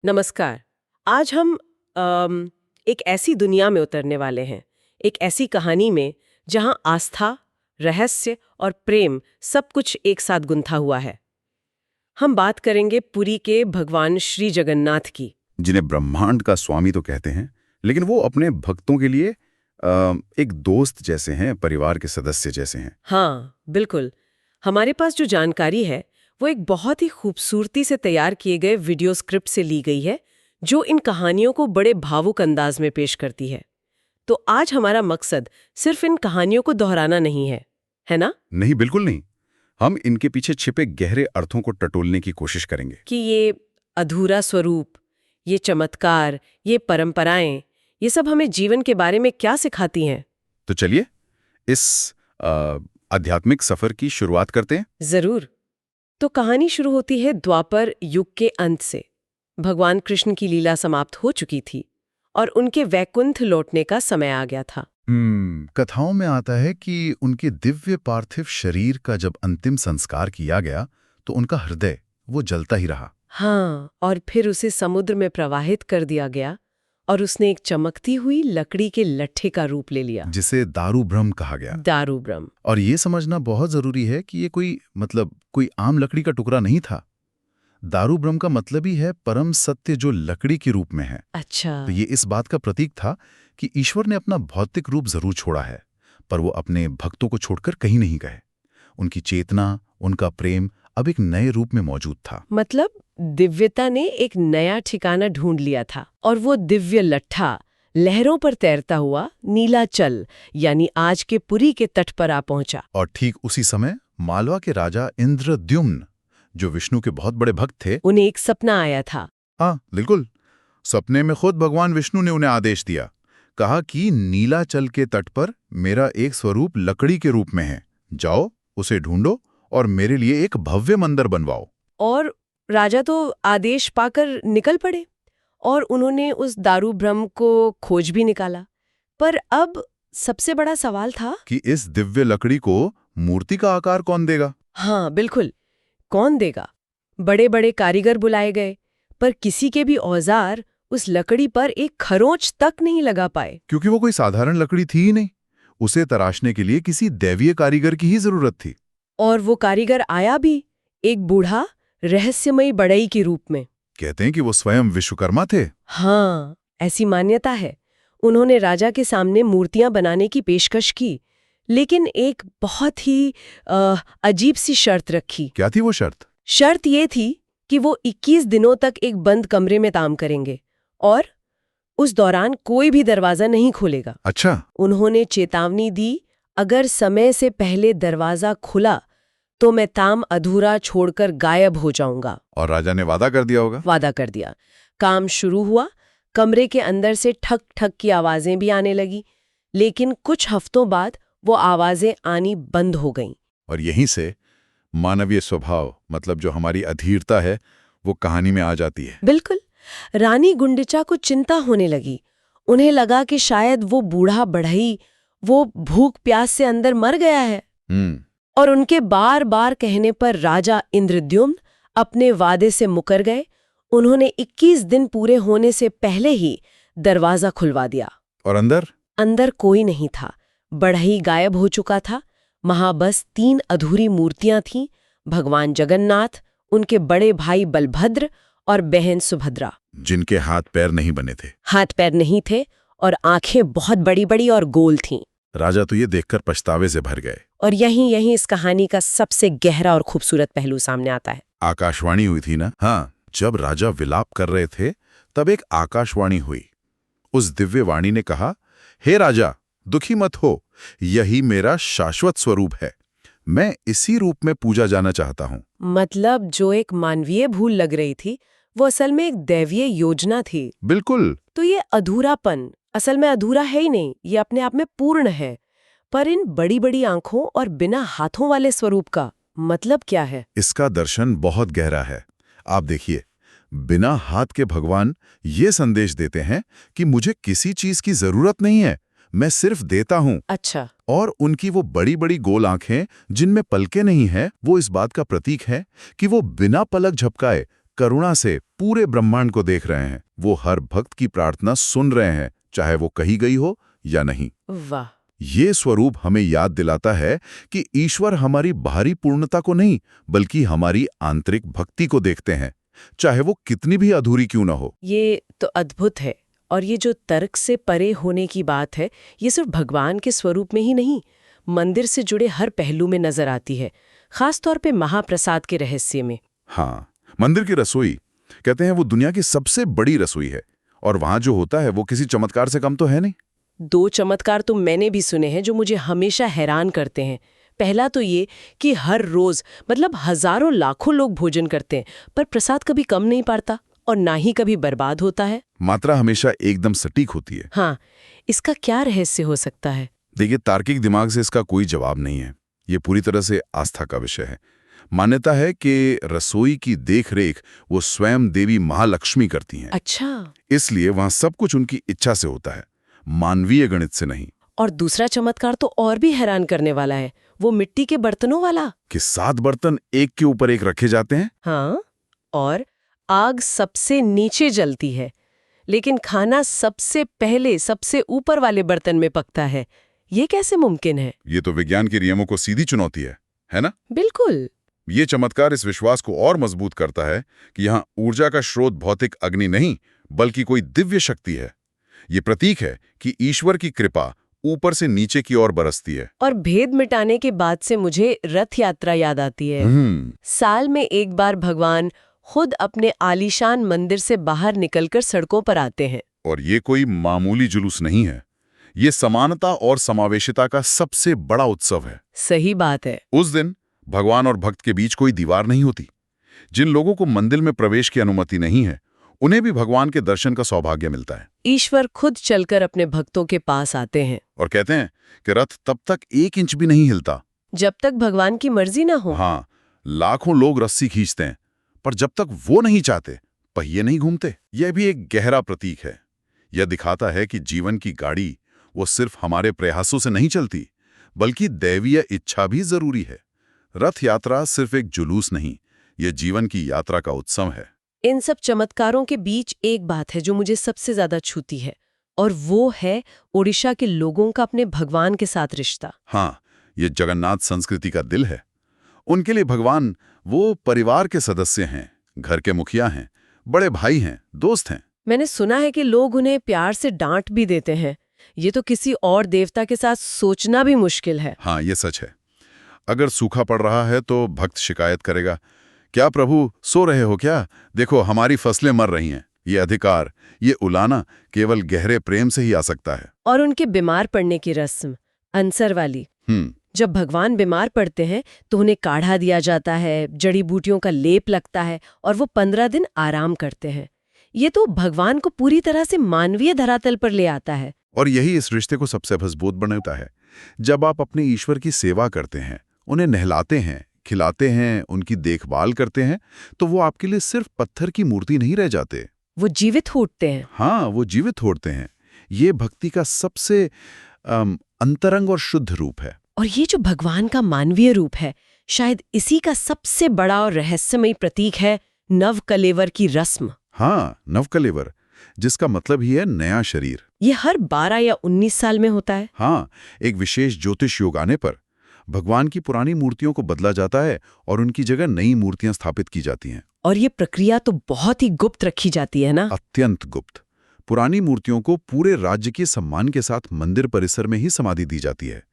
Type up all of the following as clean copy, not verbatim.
नमस्कार। आज हम एक ऐसी दुनिया में उतरने वाले हैं, एक ऐसी कहानी में जहां आस्था, रहस्य और प्रेम सब कुछ एक साथ गुंथा हुआ है। हम बात करेंगे पुरी के भगवान श्री जगन्नाथ की। जिन्हें ब्रह्मांड का स्वामी तो कहते हैं, लेकिन वो अपने भक्तों के लिए एक दोस्त जैसे हैं, परिवार के सदस्य जैसे हैं। हाँ, बिल्कुल। हमारे पास जो जानकारी है वो एक बहुत ही खूबसूरती से तैयार किए गए वीडियो स्क्रिप्ट से ली गई है, जो इन कहानियों को बड़े भावुक अंदाज में पेश करती है। तो आज हमारा मकसद सिर्फ इन कहानियों को दोहराना नहीं है ना? नहीं, बिल्कुल नहीं। हम इनके पीछे छिपे गहरे अर्थों को टटोलने की कोशिश करेंगे। कि ये अधूरा स्वरूप, ये चमत्कार, ये परंपराएं, ये सब हमें जीवन के बारे में क्या सिखाती हैं? तो चलिए इस आध्यात्मिक सफर की शुरुआत करते हैं। जरूर। तो कहानी शुरू होती है द्वापर युग के अंत से। भगवान कृष्ण की लीला समाप्त हो चुकी थी और उनके वैकुंठ लौटने का समय आ गया था। कथाओं में आता है कि उनके दिव्य पार्थिव शरीर का जब अंतिम संस्कार किया गया तो उनका हृदय वो जलता ही रहा। हाँ, और फिर उसे समुद्र में प्रवाहित कर दिया गया और उसने एक चमकती हुई लकड़ी के लट्ठे का रूप ले लिया, जिसे दारू ब्रह्म कहा गया। दारू ब्रह्म। और ये समझना बहुत जरूरी है कि ये कोई आम लकड़ी का टुकड़ा नहीं था। दारू ब्रह्म का मतलब ही है परम सत्य जो लकड़ी के रूप में है। अच्छा। तो ये इस बात का प्रतीक था कि ईश्वर ने अपना भौतिक रूप जरूर छोड़ा है, पर वो अपने भक्तों को छोड़कर कहीं नहीं गए। उनकी चेतना, उनका प्रेम अब एक नए रूप में मौजूद था। मतलब दिव्यता ने एक नया ठिकाना ढूंढ लिया था और वो दिव्य लट्ठा लहरों पर तैरता हुआ नीलाचल यानी आज के पुरी के तट पर आ पहुंचा। और ठीक उसी समय मालवा के राजा इंद्रद्युम्न, जो विष्णु के बहुत बड़े भक्त थे, उन्हें एक सपना आया था। हाँ बिल्कुल, सपने में खुद भगवान विष्णु ने उन्हें आदेश दिया। कहा कि नीलाचल के तट पर मेरा एक स्वरूप लकड़ी के रूप में है, जाओ उसे ढूंढो और मेरे लिए एक भव्य मंदिर बनवाओ। और राजा तो आदेश पाकर निकल पड़े और उन्होंने उस दारू ब्रह्म को खोज भी निकाला। पर अब सबसे बड़ा सवाल था कि इस दिव्य लकड़ी को मूर्ति का आकार कौन देगा। हाँ बिल्कुल, कौन देगा? बड़े बड़े कारीगर बुलाए गए, पर किसी के भी औजार उस लकड़ी पर एक खरोंच तक नहीं लगा पाए। क्योंकि वो कोई साधारण लकड़ी थी ही नहीं। उसे तराशने के लिए किसी दैवीय कारीगर की ही जरूरत थी। और वो कारीगर आया भी, एक बूढ़ा रहस्यमयी बढ़ई के रूप में। कहते हैं कि वो स्वयं विश्वकर्मा थे। हाँ, ऐसी मान्यता है। उन्होंने राजा के सामने मूर्तियां बनाने की पेशकश की, लेकिन एक बहुत ही अजीब सी शर्त रखी। क्या थी वो शर्त? शर्त ये थी कि वो 21 दिनों तक एक बंद कमरे में काम करेंगे और उस दौरान कोई भी दरवाजा नहीं खोलेगा। अच्छा। उन्होंने चेतावनी दी, अगर समय से पहले दरवाजा खुला तो मैं काम अधूरा छोड़कर गायब हो जाऊंगा। और राजा ने वादा कर दिया होगा। वादा कर दिया। काम शुरू हुआ। कमरे के अंदर से ठक ठक की आवाजें भी आने लगी, लेकिन कुछ हफ्तों बाद वो आवाजें आनी बंद हो गईं। और यहीं से मानवीय स्वभाव, मतलब जो हमारी अधीरता है, वो कहानी में आ जाती है। बिल्कुल। रानी गुंडिचा को चिंता होने लगी। उन्हें लगा कि शायद वो बूढ़ा बढ़ई वो भूख प्यास से अंदर मर गया है। और उनके बार बार कहने पर राजा इंद्रद्युम्न अपने वादे से मुकर गए। उन्होंने 21 दिन पूरे होने से पहले ही दरवाजा खुलवा दिया। और अंदर कोई नहीं था। बढ़ई गायब हो चुका था। वहां बस 3 अधूरी मूर्तियां थीं, भगवान जगन्नाथ, उनके बड़े भाई बलभद्र और बहन सुभद्रा, जिनके हाथ पैर नहीं बने थे। हाथ पैर नहीं थे और आंखें बहुत बड़ी बड़ी और गोल थीं। राजा तो ये देखकर पछतावे से भर गए। और यहीं इस कहानी का सबसे गहरा और खूबसूरत पहलू सामने आता है। आकाशवाणी हुई थी ना। हाँ, जब राजा विलाप कर रहे थे तब एक आकाशवाणी हुई। उस दिव्य वाणी ने कहा, हे राजा, दुखी मत हो, यही मेरा शाश्वत स्वरूप है। मैं इसी रूप में पूजा जाना चाहता हूँ। मतलब जो एक मानवीय भूल लग रही थी, वो असल में एक दैवीय योजना थी। बिल्कुल। तो ये अधूरापन असल में अधूरा है ही नहीं, ये अपने आप में पूर्ण है। पर इन बड़ी बड़ी आंखों और बिना हाथों वाले स्वरूप का मतलब क्या है? इसका दर्शन बहुत गहरा है। आप देखिए, बिना हाथ के भगवान ये संदेश देते हैं कि मुझे किसी चीज की जरूरत नहीं है, मैं सिर्फ देता हूँ। अच्छा। और उनकी वो बड़ी बड़ी गोल आंखें जिनमें पलकें नहीं हैं, वो इस बात का प्रतीक है कि वो बिना पलक झपकाए करुणा से पूरे ब्रह्मांड को देख रहे हैं। वो हर भक्त की प्रार्थना सुन रहे हैं, चाहे वो कही गई हो या नहीं। वाह। ये स्वरूप हमें याद दिलाता है कि ईश्वर हमारी बाहरी पूर्णता को नहीं, बल्कि हमारी आंतरिक भक्ति को देखते हैं, चाहे वो कितनी भी अधूरी क्यों ना हो। ये तो अद्भुत है। और ये जो तर्क से परे होने की बात है, ये सिर्फ भगवान के स्वरूप में ही नहीं, मंदिर से जुड़े हर पहलू में नजर आती है, खासतौर पे महाप्रसाद के रहस्य में। हाँ, मंदिर की रसोई, कहते हैं वो दुनिया की सबसे बड़ी रसोई है, और वहां जो होता है वो किसी चमत्कार से कम तो है नहीं। 2 चमत्कार तो मैंने भी सुने हैं जो मुझे हमेशा हैरान करते हैं। पहला तो ये कि हर रोज मतलब हजारों लाखों लोग भोजन करते हैं, पर प्रसाद कभी कम नहीं पड़ता और ना ही कभी बर्बाद होता है। मात्रा हमेशा एकदम सटीक होती है। हाँ, इसका क्या रहस्य हो सकता है? देखिए, तार्किक दिमाग से इसका कोई जवाब नहीं है। ये पूरी तरह से आस्था का विषय है। मान्यता है कि रसोई की देखरेख वो स्वयं देवी महालक्ष्मी करती हैं। अच्छा। इसलिए वहां सब कुछ उनकी इच्छा से होता है, मानवीय गणित से नहीं। और दूसरा चमत्कार तो और भी हैरान करने वाला है, वो मिट्टी के बर्तनों वाला कि 7 बर्तन एक के ऊपर एक रखे जाते हैं। हाँ, और आग सबसे नीचे जलती है, लेकिन खाना सबसे पहले सबसे ऊपर वाले बर्तन में पकता है। ये कैसे मुमकिन है? ये तो विज्ञान के नियमों को सीधी चुनौती है ना? बिल्कुल। ये चमत्कार इस विश्वास को और मजबूत करता है कि यहाँ ऊर्जा का स्रोत भौतिक अग्नि नहीं, बल्कि कोई दिव्य शक्ति है। ये प्रतीक है कि ईश्वर की कृपा ऊपर से नीचे की ओर बरसती है। और भेद मिटाने के बाद से मुझे रथ यात्रा याद आती है। साल में एक बार भगवान खुद अपने आलीशान मंदिर से बाहर निकलकर सड़कों पर आते हैं। और ये कोई मामूली जुलूस नहीं है, ये समानता और समावेशिता का सबसे बड़ा उत्सव है। सही बात है। उस दिन भगवान और भक्त के बीच कोई दीवार नहीं होती। जिन लोगों को मंदिर में प्रवेश की अनुमति नहीं है, उन्हें भी भगवान के दर्शन का सौभाग्य मिलता है। ईश्वर खुद चलकर अपने भक्तों के पास आते हैं। और कहते हैं कि रथ तब तक 1 इंच भी नहीं हिलता जब तक भगवान की मर्जी ना हो। हाँ, लाखों लोग रस्सी खींचते हैं, पर जब तक वो नहीं चाहते, पहिए नहीं घूमते। यह भी एक गहरा प्रतीक है। यह दिखाता है कि जीवन की गाड़ी वो सिर्फ हमारे प्रयासों से नहीं चलती, बल्कि दैवीय इच्छा भी जरूरी है। रथ यात्रा सिर्फ एक जुलूस नहीं, यह जीवन की यात्रा का उत्सव है। इन सब चमत्कारों के बीच एक बात है जो मुझे सबसे ज्यादा छूती है, और वो है ओडिशा के लोगों का अपने भगवान के साथ रिश्ता। हाँ, ये जगन्नाथ संस्कृति का दिल है। उनके लिए भगवान वो परिवार के सदस्य हैं, घर के मुखिया हैं, बड़े भाई हैं, दोस्त हैं। मैंने सुना है कि लोग उन्हें प्यार से डांट भी देते हैं। ये तो किसी और देवता के साथ सोचना भी मुश्किल है। हाँ, ये सच है। अगर सूखा पड़ रहा है तो भक्त शिकायत करेगा, क्या प्रभु सो रहे हो क्या? देखो हमारी फसलें मर रही हैं। ये अधिकार, ये उलाना केवल गहरे प्रेम से ही आ सकता है। और उनके बीमार पड़ने की रस्म, अंसर वाली। जब भगवान बीमार पड़ते हैं तो उन्हें काढ़ा दिया जाता है, जड़ी बूटियों का लेप लगता है, और वो 15 दिन आराम करते हैं। ये तो भगवान को पूरी तरह से मानवीय धरातल पर ले आता है। और यही इस रिश्ते को सबसे मजबूत बनाता है। जब आप अपने ईश्वर की सेवा करते हैं, उन्हें नहलाते हैं, खिलाते हैं, उनकी देखभाल करते हैं, तो वो आपके लिए सिर्फ पत्थर की मूर्ति नहीं रह जाते, वो जीवित उठते हैं। हाँ, वो जीवित उठते हैं। ये भक्ति का सबसे अंतरंग और शुद्ध रूप है। और ये जो भगवान का मानवीय रूप है, शायद इसी का सबसे बड़ा और रहस्यमयी प्रतीक है नवकलेवर की रस्म। हाँ, नवकलेवर, जिसका मतलब ही है नया शरीर। ये हर 12 या 19 साल में होता है। हाँ, एक विशेष ज्योतिष योग आने पर भगवान की पुरानी मूर्तियों को बदला जाता है और उनकी जगह नई मूर्तियां स्थापित की जाती हैं। और ये प्रक्रिया तो बहुत ही गुप्त रखी जाती है ना? अत्यंत गुप्त। पुरानी मूर्तियों को पूरे राज्य के सम्मान के साथ मंदिर परिसर में ही समाधि दी जाती है,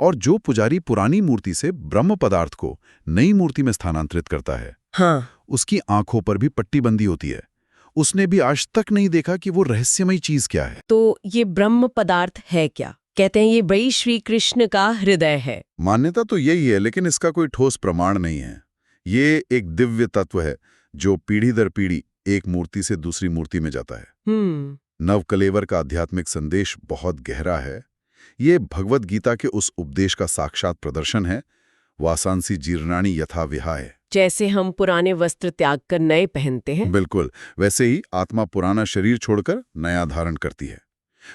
और जो पुजारी पुरानी मूर्ति से ब्रह्म पदार्थ को नई मूर्ति में स्थानांतरित करता है, हाँ, उसकी आंखों पर भी पट्टी बंदी होती है। उसने भी आज तक नहीं देखा कि वो रहस्यमयी चीज क्या है। तो ये ब्रह्म पदार्थ है क्या? कहते हैं ये वही श्री कृष्ण का हृदय है। मान्यता तो यही है, लेकिन इसका कोई ठोस प्रमाण नहीं है। ये एक दिव्य तत्व है जो पीढ़ी दर पीढ़ी एक मूर्ति से दूसरी मूर्ति में जाता है। नवकलेवर का आध्यात्मिक संदेश बहुत गहरा है। ये भगवद गीता के उस उपदेश का साक्षात प्रदर्शन है, वासांसी जीर्णानि यथा विहाय। जैसे हम पुराने वस्त्र त्याग कर नए पहनते हैं, बिल्कुल वैसे ही आत्मा पुराना शरीर छोड़कर नया धारण करती है।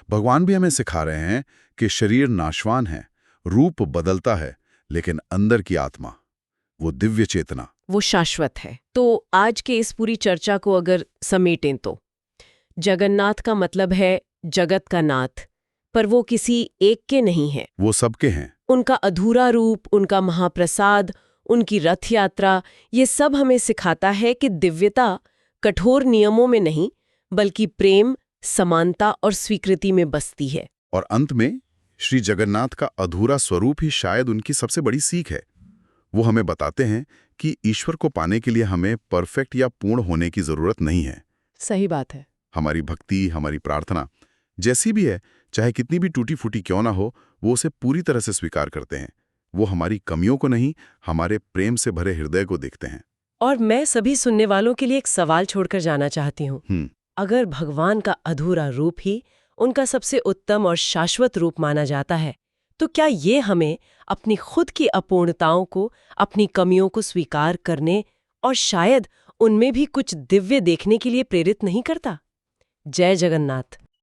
भगवान भी हमें सिखा रहे हैं कि शरीर नाशवान है, रूप बदलता है, लेकिन अंदर की आत्मा, वो दिव्य चेतना, वो शाश्वत है। तो आज के इस पूरी चर्चा को अगर समेटें तो जगन्नाथ का मतलब है जगत का नाथ, पर वो किसी एक के नहीं है, वो सबके हैं। उनका अधूरा रूप, उनका महाप्रसाद, उनकी रथ यात्रा, ये सब हमें सिखाता है कि दिव्यता कठोर नियमों में नहीं बल्कि प्रेम, समानता और स्वीकृति में बसती है। और अंत में श्री जगन्नाथ का अधूरा स्वरूप ही शायद उनकी सबसे बड़ी सीख है। वो हमें बताते हैं कि ईश्वर को पाने के लिए हमें परफेक्ट या पूर्ण होने की जरूरत नहीं है। सही बात है। हमारी भक्ति, हमारी प्रार्थना जैसी भी है, चाहे कितनी भी टूटी फूटी क्यों ना हो, वो उसे पूरी तरह से स्वीकार करते हैं। वो हमारी कमियों को नहीं, हमारे प्रेम से भरे हृदय को देखते हैं। और मैं सभी सुनने वालों के लिए एक सवाल छोड़कर जाना चाहती हूँ। अगर भगवान का अधूरा रूप ही उनका सबसे उत्तम और शाश्वत रूप माना जाता है, तो क्या ये हमें अपनी खुद की अपूर्णताओं को, अपनी कमियों को स्वीकार करने और शायद उनमें भी कुछ दिव्य देखने के लिए प्रेरित नहीं करता? जय जगन्नाथ।